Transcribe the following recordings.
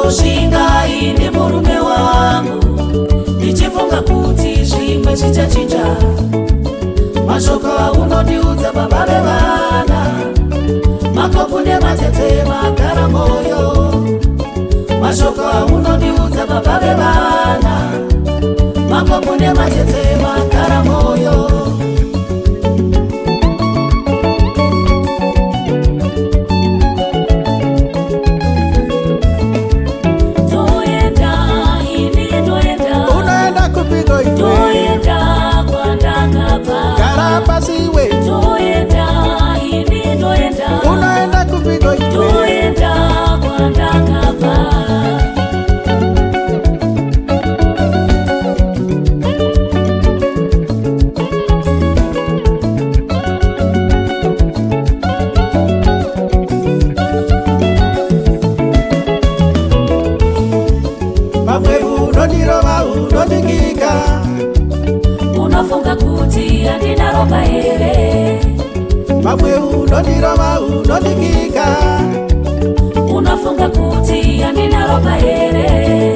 ndinotoshinga ine murume wangu, ndichifunga kuti zvimwe zvichachinja. Mashoko aunondiudza baba vevana, makopu nematete magara moyo. Mashoko aunondiudza baba vevana, makopu nematete magara moyo. Unaenda kupigwa toenda kwandakabva. Pamwe unondirova unondikika, unofunga kuti handina ropa here. pamwe unondirova unondikika, unofunga kuti handina ropa here.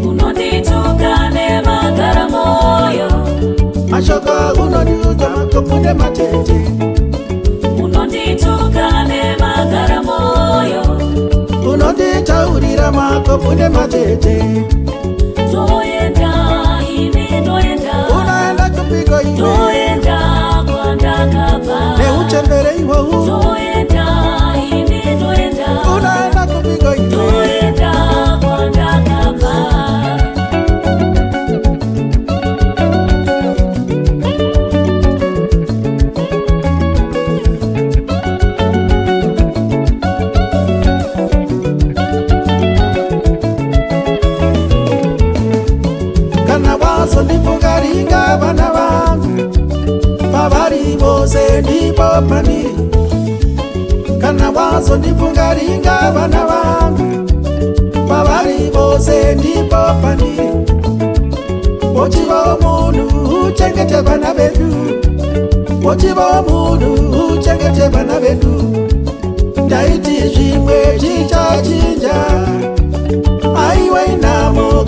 Unondituka nemagara moyo. mashoko unondiudza makopu nematete. Unondituka nemagara moyo. Unonditaurira makopu nematete. Toenda ine ndoenda. Unaenda kupigwa ine Toenda kwandakabva. neuchembere iwowu. Toenda ine ndoenda. Unaenda kupigwa ine Toenda kwandakabva. kana wazondifungaringa vana vangu, pavari vose ndipo paniri. Kana wazondifungaringa vana vangu, pavari vose ndipo paniri. Uchiva munhu uchengete vana vedu, uchiva munhu uchengete vana vedu. Ndaiti zvimwe chichachinja, aiwe namo